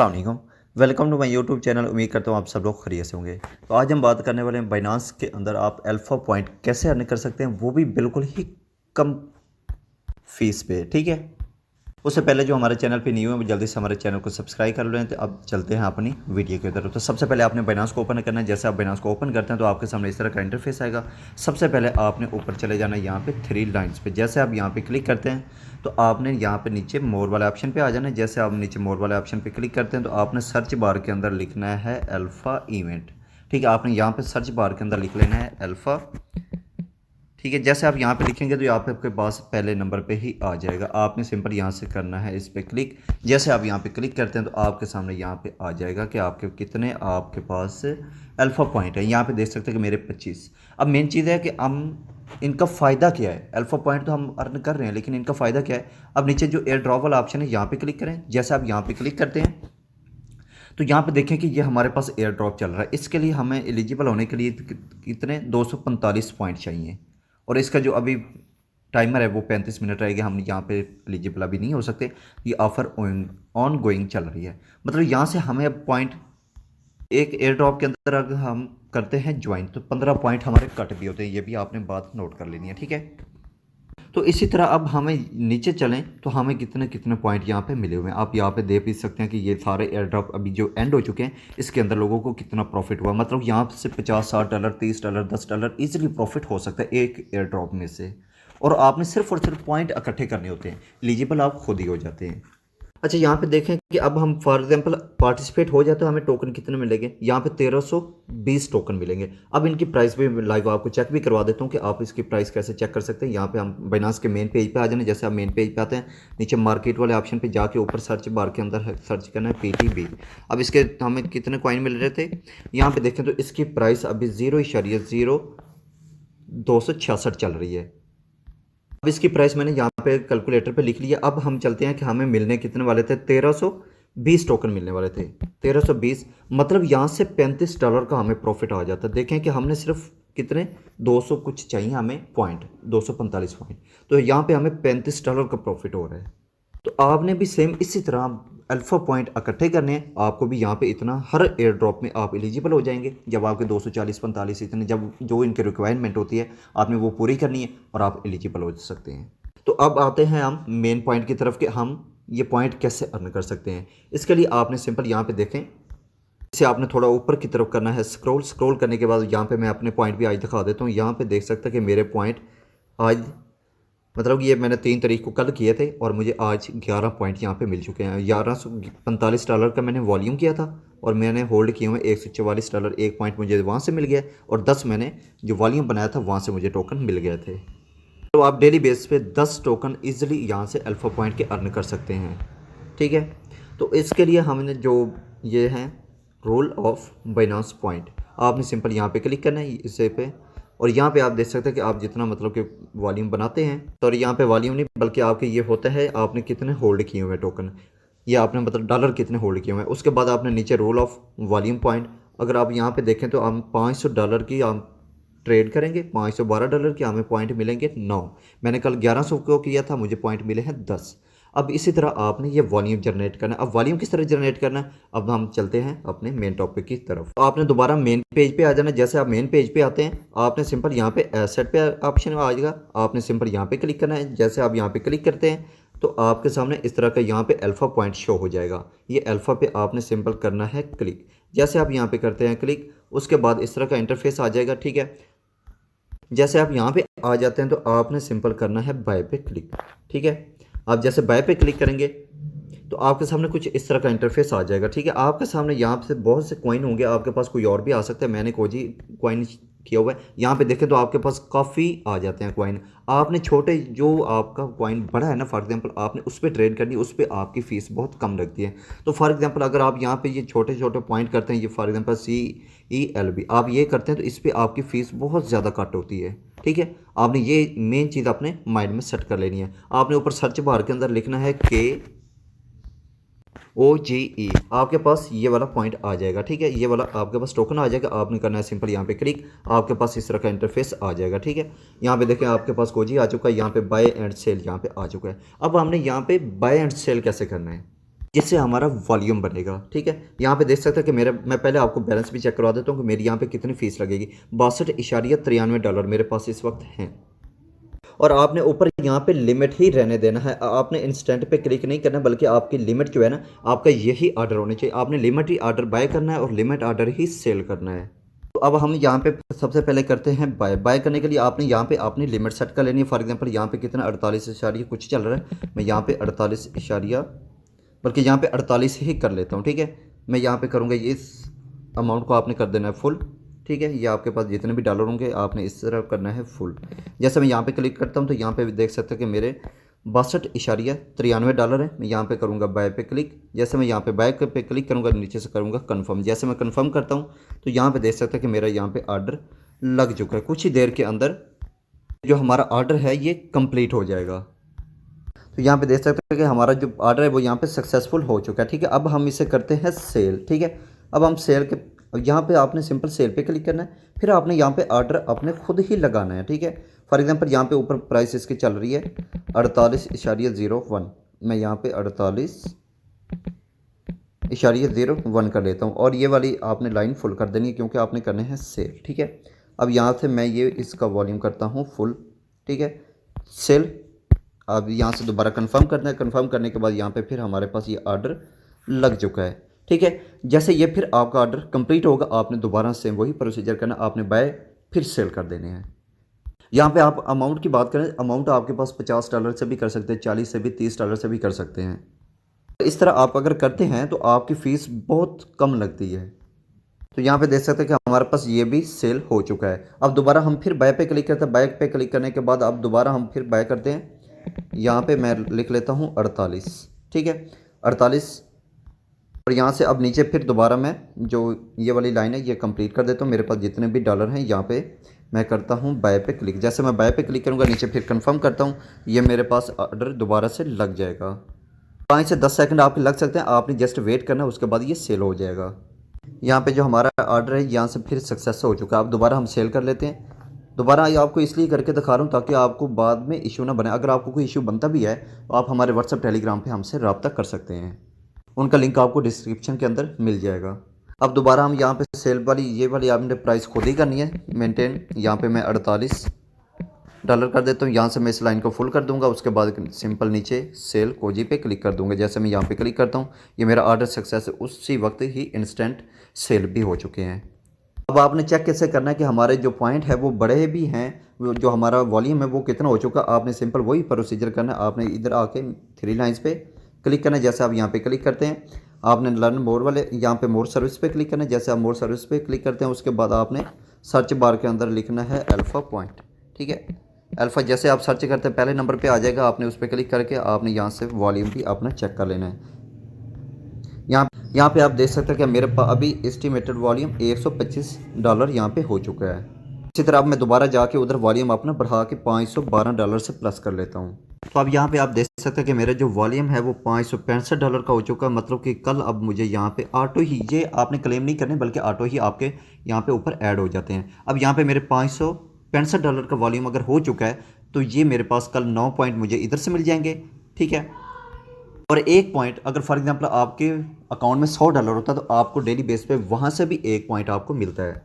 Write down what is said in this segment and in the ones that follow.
अस्सलाम वालेकुम। Welcome to my YouTube channel. उम्मीद करता हूँ आप सब लोग खैरियत से होंगे। तो आज हम बात करने वाले हैं बाइनांस के अंदर आप अल्फ़ा पॉइंट कैसे अर्न कर सकते हैं, वो भी बिल्कुल ही कम फीस पे। ठीक है, उससे पहले जो हमारे चैनल पे न्यू है वो जल्दी से हमारे चैनल को सब्सक्राइब कर लें। तो अब चलते हैं अपनी वीडियो की तरफ। तो सबसे पहले आपने बाइनांस को ओपन करना है। जैसे आप बाइनांस को ओपन करते हैं तो आपके सामने इस तरह का इंटरफेस आएगा। सबसे पहले आपने ऊपर चले जाना है यहाँ पे थ्री लाइन्स पे। जैसे आप यहाँ पे क्लिक करते हैं तो आपने यहाँ पे नीचे मोर वाले ऑप्शन पे आ जाना है। जैसे आप नीचे मोर वाले ऑप्शन पे क्लिक करते हैं तो आपने सर्च बार के अंदर लिखना है अल्फ़ा इवेंट। ठीक है, आपने यहाँ पे सर्च बार के अंदर लिख लेना है अल्फ़ा। ठीक है, जैसे आप यहाँ पे लिखेंगे तो यहाँ पे आपके पास पहले नंबर पे ही आ जाएगा। आपने सिंपल यहाँ से करना है इस पर क्लिक। जैसे आप यहाँ पे क्लिक करते हैं तो आपके सामने यहाँ पे आ जाएगा कि आपके कितने आपके पास अल्फ़ा पॉइंट है। यहाँ पे देख सकते हैं कि मेरे 25। अब मेन चीज़ है कि हम इनका फ़ायदा क्या है। अल्फ़ा पॉइंट तो हम अर्न कर रहे हैं, लेकिन इनका फ़ायदा क्या है। अब नीचे जो एयर ड्रॉप वाला ऑप्शन है यहाँ पर क्लिक करें। जैसे आप यहाँ पर क्लिक करते हैं तो यहाँ पे देखें कि ये हमारे पास एयर ड्रॉप चल रहा है। इसके लिए हमें एलिजिबल होने के लिए कितने 245 पॉइंट चाहिए, और इसका जो अभी टाइमर है वो 35 मिनट रहेगा। हम यहाँ पे एलिजिबल अभी नहीं हो सकते। ये ऑफ़र ऑन गोइंग चल रही है, मतलब यहाँ से हमें अब पॉइंट एक एयर ड्रॉप के अंदर अगर हम करते हैं ज्वाइन तो 15 पॉइंट हमारे कट भी होते हैं। ये भी आपने बात नोट कर लेनी है। ठीक है, तो इसी तरह अब हमें नीचे चलें तो हमें कितने कितने पॉइंट यहाँ पे मिले हुए हैं। आप यहाँ पे देख भी सकते हैं कि ये सारे एयर ड्रॉप अभी जो एंड हो चुके हैं, इसके अंदर लोगों को कितना प्रॉफिट हुआ। मतलब यहाँ से 50 60 dollar 30 dollar 10 dollar easily profit हो सकता है एक एयर ड्रॉप में से। और आपने सिर्फ और सिर्फ पॉइंट इकट्ठे करने होते हैं, एलिजिबल आप खुद ही हो जाते हैं। अच्छा, यहाँ पे देखें कि अब हम फॉर एग्जांपल पार्टिसिपेट हो जाए तो हमें टोकन कितने मिलेंगे। यहाँ पे 1320 टोकन मिलेंगे। अब इनकी प्राइस भी लाइव आपको चेक भी करवा देता हूँ कि आप इसकी प्राइस कैसे चेक कर सकते हैं। यहाँ पे हम बाइनांस के मेन पेज पे आ जाने। जैसे आप मेन पेज पे आते हैं, नीचे मार्केट वाले ऑप्शन पे जाके ऊपर सर्च बार के अंदर सर्च करना है PTB। अब इसके हमें कितने कॉइन मिल रहे थे, यहाँ पे देखें तो इसकी प्राइस अभी 0.0266 चल रही है। अब इसकी प्राइस मैंने यहाँ पे कैलकुलेटर पे लिख लिया। अब हम चलते हैं कि हमें मिलने कितने वाले थे, 1320 टोकन मिलने वाले थे। 1320 मतलब यहाँ से 35 डॉलर का हमें प्रॉफिट आ जाता है। देखें कि हमने सिर्फ कितने 200 कुछ चाहिए हमें पॉइंट, 245 पॉइंट, तो यहाँ पे हमें 35 डॉलर का प्रॉफिट हो रहा है। तो आपने भी सेम इसी तरह अल्फ़ा पॉइंट इकट्ठे करने हैं। आपको भी यहाँ पे इतना हर एयर ड्रॉप में आप एलिजिबल हो जाएंगे। जब आपके 240 45 इतने जब जो इनकी रिक्वायरमेंट होती है आपने वो पूरी करनी है और आप एलिजिबल हो सकते हैं। तो अब आते हैं हम मेन पॉइंट की तरफ कि हम ये पॉइंट कैसे अर्न कर सकते हैं। इसके लिए आपने सिंपल यहाँ पर देखें, इसे आपने थोड़ा ऊपर की तरफ करना है स्क्रॉल करने के बाद यहाँ पर मैं अपने पॉइंट भी आज दिखा देता हूँ। यहाँ पर देख सकते हैं कि मेरे पॉइंट आज मतलब ये मैंने 3 तारीख को कल किए थे और मुझे आज 11 पॉइंट यहाँ पे मिल चुके हैं। 1145 डॉलर का मैंने वॉल्यूम किया था और मैंने होल्ड किए हुए 144 डॉलर। एक पॉइंट मुझे वहाँ से मिल गया और 10 मैंने जो वॉल्यूम बनाया था वहाँ से मुझे टोकन मिल गए थे। तो आप डेली बेस पे 10 टोकन ईजिली यहाँ से अल्फ़ा पॉइंट के अर्न कर सकते हैं। ठीक है, तो इसके लिए हमने जो ये हैं रूल ऑफ बाइनांस पॉइंट, आपने सिंपल यहाँ पे क्लिक करना है इसे पे, और यहाँ पे आप देख सकते हैं कि आप जितना मतलब कि वॉल्यूम बनाते हैं, तो यहाँ पे वॉल्यूम नहीं बल्कि आपके ये होता है आपने कितने होल्ड किए हुए टोकन, ये आपने मतलब डॉलर कितने होल्ड किए हुए हैं। उसके बाद आपने नीचे रूल ऑफ वॉल्यूम पॉइंट, अगर आप यहाँ पे देखें तो हम 500 डॉलर की हम ट्रेड करेंगे, 512 डॉलर के हमें पॉइंट मिलेंगे 9। मैंने कल 1100 को किया था, मुझे पॉइंट मिले हैं 10। अब इसी तरह आपने ये वॉल्यूम जनरेट करना है। अब वॉल्यूम किस तरह जनरेट करना है, अब हम चलते हैं अपने मेन टॉपिक की तरफ। तो आपने दोबारा मेन पेज पे आ जाना है। जैसे आप मेन पेज पे आते हैं आपने सिंपल यहाँ पे एसेट पे ऑप्शन आ जाएगा, आपने सिंपल यहाँ पे क्लिक करना है। जैसे आप यहाँ पे क्लिक करते हैं तो आपके सामने इस तरह का यहाँ पे अल्फ़ा पॉइंट शो हो जाएगा। ये अल्फ़ा पे आपने सिंपल करना है क्लिक। जैसे आप यहाँ पे करते हैं क्लिक, उसके बाद इस तरह का इंटरफेस आ जाएगा। ठीक है, जैसे आप यहाँ पे आ जाते हैं तो आपने सिंपल करना है बाय पे क्लिक। ठीक है, आप जैसे बाय पे क्लिक करेंगे तो आपके सामने कुछ इस तरह का इंटरफेस आ जाएगा। ठीक है, आपके सामने यहाँ से बहुत से कॉइन होंगे, आपके पास कोई और भी आ सकता है। मैंने कोई कॉइन किया हुआ है, यहाँ पे देखें तो आपके पास काफ़ी आ जाते हैं कॉइन। आपने छोटे जो आपका कॉइन बड़ा है ना, फॉर एग्जांपल आपने उस पर ट्रेड करनी है, उस पर आपकी फ़ीस बहुत कम लगती है। तो फॉर एग्जांपल अगर आप यहाँ पे ये छोटे छोटे पॉइंट करते हैं, ये फॉर एग्जांपल CELB आप ये करते हैं तो इस पर आपकी फ़ीस बहुत ज़्यादा कट होती है। ठीक है, आपने ये मेन चीज़ अपने माइंड में सेट कर लेनी है। आपने ऊपर सर्च बार के अंदर लिखना है KOGE, आपके पास ये वाला पॉइंट आ जाएगा। ठीक है, ये वाला आपके पास टोकन आ जाएगा। आपने करना है सिंपल यहाँ पे क्लिक, आपके पास इस तरह का इंटरफेस आ जाएगा। ठीक है, यहाँ पे देखें आपके पास कोजी आ चुका है, यहाँ पे बाय एंड सेल यहाँ पे आ चुका है। अब हमने यहाँ पे बाय एंड सेल कैसे करना है, जिससे हमारा वॉल्यूम बनेगा। ठीक है, यहाँ पे देख सकते हैं कि मेरा, मैं पहले आपको बैलेंस भी चेक करवा देता हूँ कि मेरी यहाँ पे कितनी फ़ीस लगेगी। $62.93 मेरे पास इस वक्त हैं। और आपने ऊपर यहाँ पे लिमिट ही रहने देना है, आपने इंस्टेंट पे क्लिक नहीं करना, बल्कि आपकी लिमिट जो है ना, आपका यही ऑर्डर होनी चाहिए। आपने लिमिट ही ऑर्डर बाय करना है और लिमिट ऑर्डर ही सेल करना है। तो अब हम यहाँ पे सबसे पहले करते हैं बाय। बाय करने के लिए आपने यहाँ पे अपनी लिमिट सेट कर लेनी है। फॉर एग्जांपल यहाँ पे कितना 48 इशारिया कुछ चल रहा है, मैं यहाँ पे 48 इशारिया, बल्कि यहाँ पे 48 ही कर लेता हूँ। ठीक है, मैं यहाँ पे करूँगा, इस अमाउंट को आपने कर देना है फुल। ठीक है, ये आपके पास जितने भी डॉलर होंगे आपने इस तरह करना है फुल। जैसे मैं यहाँ पे क्लिक करता हूँ तो यहाँ पे भी देख सकते हैं कि मेरे $62.93 है। मैं यहाँ पे करूँगा बाय पे क्लिक। जैसे मैं यहाँ पे बाय पे क्लिक करूँगा, नीचे से करूँगा कन्फर्म। जैसे मैं कन्फर्म करता हूँ तो यहाँ पे देख सकते हैं कि मेरा यहाँ पे ऑर्डर लग चुका है। कुछ ही देर के अंदर जो हमारा ऑर्डर है ये कंप्लीट हो जाएगा। तो यहाँ पे देख सकते हैं कि हमारा जो ऑर्डर है वो यहाँ पे सक्सेसफुल हो चुका है। ठीक है, अब हम इसे करते हैं सेल। ठीक है, अब हम सेल के, यहाँ पे आपने सिंपल सेल पे क्लिक करना है, फिर आपने यहाँ पे ऑर्डर अपने खुद ही लगाना है। ठीक है, फॉर एग्जांपल यहाँ पे ऊपर प्राइस इसकी चल रही है 48.01, मैं यहाँ पे 48.01 कर लेता हूँ और ये वाली आपने लाइन फुल कर देनी है क्योंकि आपने करने हैं सेल। ठीक है, अब यहाँ से मैं ये इसका वॉल्यूम करता हूँ फुल। ठीक है, सेल। अब यहाँ से दोबारा कंफर्म करना है। कंफर्म करने के बाद यहाँ पे फिर हमारे पास ये ऑर्डर लग चुका है। ठीक है, जैसे ये फिर आपका ऑर्डर कंप्लीट होगा, आपने दोबारा से वही प्रोसीजर करना, आपने बाय फिर सेल कर देने हैं। यहाँ पे आप अमाउंट की बात करें, अमाउंट आपके पास $50 से भी कर सकते हैं, 40 से भी, $30 से भी कर सकते हैं। इस तरह आप अगर करते हैं तो आपकी फ़ीस बहुत कम लगती है। तो यहाँ पे देख सकते हैं कि हमारे पास ये भी सेल हो चुका है। अब दोबारा हम फिर बाय पे क्लिक करते हैं। बाय पे क्लिक करने के बाद अब दोबारा हम फिर बाय करते हैं। यहाँ पे मैं लिख लेता हूँ 48। ठीक है, 48। और यहाँ से अब नीचे फिर दोबारा मैं जो ये वाली लाइन है ये कंप्लीट कर देता हूँ। मेरे पास जितने भी डॉलर हैं यहाँ पे मैं करता हूँ बाय पे क्लिक। जैसे मैं बाय पे क्लिक करूँगा, नीचे फिर कंफर्म करता हूँ, ये मेरे पास ऑर्डर दोबारा से लग जाएगा। 5 से 10 सेकंड आपके लग सकते हैं, आपने जस्ट वेट करना है, उसके बाद ये सेल हो जाएगा। यहाँ पे जो हमारा ऑर्डर है यहाँ से फिर सक्सेस हो चुका है। अब दोबारा हम सेल कर लेते हैं। दोबारा ये आपको इसलिए करके दिखा रहा हूँ ताकि आपको बाद में इशू ना बने। अगर आपको कोई इशू बनता भी है तो आप हमारे व्हाट्सएप टेलीग्राम पे हमसे रब्ता कर सकते हैं, उनका लिंक आपको डिस्क्रिप्शन के अंदर मिल जाएगा। अब दोबारा हम यहाँ पे सेल वाली, ये वाली आपने प्राइस खुद ही करनी है मेंटेन। यहाँ पे मैं $48 कर देता हूँ। यहाँ से मैं इस लाइन को फुल कर दूंगा, उसके बाद सिंपल नीचे सेल कोजी पे क्लिक कर दूंगा। जैसे मैं यहाँ पे क्लिक करता हूँ, ये मेरा ऑर्डर सक्सेस है, उसी वक्त ही इंस्टेंट सेल भी हो चुके हैं। अब आपने चेक कैसे करना है कि हमारे जो पॉइंट है वो बढ़े भी हैं, जो हमारा वॉल्यूम है वो कितना हो चुका। आपने सिंपल वही प्रोसीजर करना है। आपने इधर आके 3 लाइन्स पे क्लिक करना है। जैसे आप यहाँ पे क्लिक करते हैं, आपने लर्न मोर वाले यहाँ पे मोर सर्विस पे क्लिक करना है। जैसे आप मोर सर्विस पे क्लिक करते हैं, उसके बाद आपने सर्च बार के अंदर लिखना है अल्फ़ा पॉइंट। ठीक है, अल्फ़ा जैसे आप सर्च करते हैं पहले नंबर पे आ जाएगा, आपने उस पर क्लिक करके आपने यहाँ से वॉल्यूम भी अपना चेक कर लेना है। यहाँ पे आप देख सकते हैं कि मेरे पास अभी एस्टिमेटेड वॉल्यूम $125 यहाँ पे हो चुका है। इसी तरह अब मैं दोबारा जाके उधर वॉल्यूम अपना बढ़ा के $512 से प्लस कर लेता हूँ। तो अब यहाँ पे आप देख सकते हैं कि मेरा जो वॉल्यूम है वो $565 का हो चुका है। मतलब कि कल अब मुझे यहाँ पे ऑटो ही, ये आपने क्लेम नहीं करने बल्कि ऑटो ही आपके यहाँ पे ऊपर ऐड हो जाते हैं। अब यहाँ पे मेरे $565 का वॉल्यूम अगर हो चुका है तो ये मेरे पास कल 9 पॉइंट मुझे इधर से मिल जाएंगे। ठीक है, और 1 पॉइंट अगर फॉर एग्जांपल आपके अकाउंट में $100 होता है तो आपको डेली बेस पे वहाँ से भी 1 पॉइंट आपको मिलता है।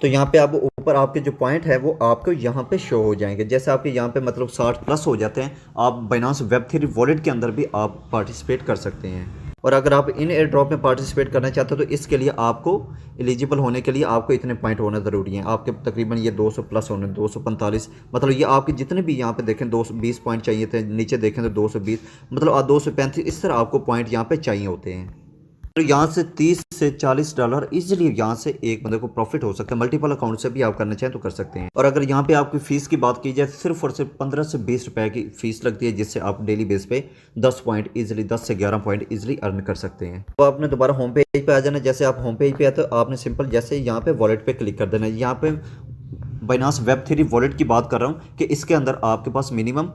तो यहाँ पे आप ऊपर आपके जो पॉइंट है वो आपको यहाँ पे शो हो जाएंगे। जैसे आपके यहाँ पे मतलब 60 प्लस हो जाते हैं, आप बाइनांस वेब3 वॉलेट के अंदर भी आप पार्टिसिपेट कर सकते हैं। और अगर आप इन एयर ड्रॉप में पार्टिसिपेट करना चाहते हो तो इसके लिए आपको एलिजिबल होने के लिए आपको इतने पॉइंट होना ज़रूरी है। आपके तकरीबन ये 200 प्लस होने, 245, मतलब ये आपके जितने भी यहाँ पे देखें 220 पॉइंट चाहिए थे, नीचे देखें तो 220, मतलब 235, इस तरह आपको पॉइंट यहाँ पे चाहिए होते हैं। तो यहाँ से $30 से $40 इजीली यहाँ से एक बंदे को प्रॉफिट हो सकता है। मल्टीपल अकाउंट से भी आप करना चाहें तो कर सकते हैं। और अगर यहाँ पे आपकी फ़ीस की बात की जाए, सिर्फ और सिर्फ 15 से 20 रुपए की फ़ीस लगती है, जिससे आप डेली बेस पे 10 पॉइंट इजीली, 10 से 11 पॉइंट इजीली अर्न कर सकते हैं। तो आपने दोबारा होम पेज पे आ जाना। जैसे आप होम पेज पे आए तो आपने सिंपल जैसे यहाँ पे वॉलेट पे क्लिक कर देना है। यहाँ पे बाइनांस वेब3 वॉलेट की बात कर रहा हूँ कि इसके अंदर आपके पास मिनिमम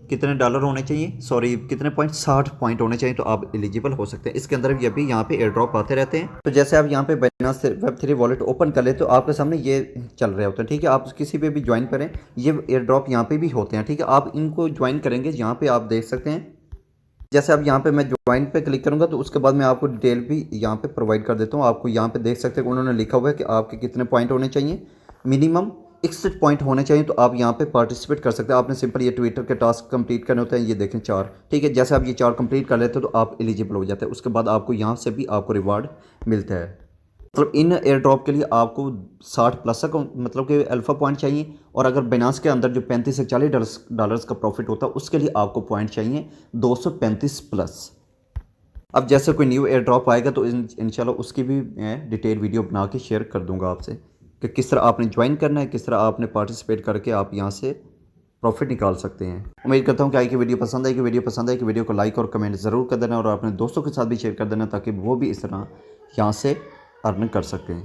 कितने डॉलर होने चाहिए, सॉरी कितने पॉइंट, 60 पॉइंट होने चाहिए तो आप एलिजिबल हो सकते हैं। इसके अंदर भी अभी यहाँ पे एयर ड्रॉप आते रहते हैं। तो जैसे आप यहाँ पे बाइनांस वेब3 वॉलेट ओपन कर ले तो आपके सामने ये चल रहे होते हैं। ठीक है, आप किसी पे भी ज्वाइन करें, ये एयर ड्रॉप यहाँ पे भी होते हैं। ठीक है, आप इनको ज्वाइन करेंगे, यहाँ पे आप देख सकते हैं जैसे अब यहाँ पे मैं ज्वाइन पे क्लिक करूँगा तो उसके बाद मैं आपको डिटेल भी यहाँ पे प्रोवाइड कर देता हूँ। आपको यहाँ पे देख सकते हैं कि उन्होंने लिखा हुआ है कि आपके कितने पॉइंट होने चाहिए, मिनिमम 61 पॉइंट होने चाहिए, तो आप यहाँ पे पार्टिसिपेट कर सकते हैं। आपने सिंपल ये ट्विटर के टास्क कंप्लीट करने होते हैं, ये देखें 4, ठीक है। जैसे आप ये 4 कंप्लीट कर लेते हो तो आप एलिजिबल हो जाते हैं। उसके बाद आपको यहाँ से भी आपको रिवार्ड मिलता है। मतलब इन एयर ड्रॉप के लिए आपको 60 प्लस का मतलब कि अल्फ़ा पॉइंट चाहिए, और अगर बाइनेंस के अंदर जो 35 से 40 डॉलर्स का प्रॉफिट होता है उसके लिए आपको पॉइंट चाहिए 235 प्लस। अब जैसे कोई न्यू एयर ड्रॉप आएगा तो इंशाल्लाह उसकी भी मैं डिटेल वीडियो बना के शेयर कर दूंगा आपसे कि किस तरह आपने ज्वाइन करना है, किस तरह आपने पार्टिसिपेट करके आप यहाँ से प्रॉफिट निकाल सकते हैं। उम्मीद करता हूँ कि आई की वीडियो पसंद आएगी। वीडियो पसंद आएगी वीडियो को लाइक और कमेंट ज़रूर कर देना, और अपने दोस्तों के साथ भी शेयर कर देना ताकि वो भी इस तरह यहाँ से अर्न कर सकें।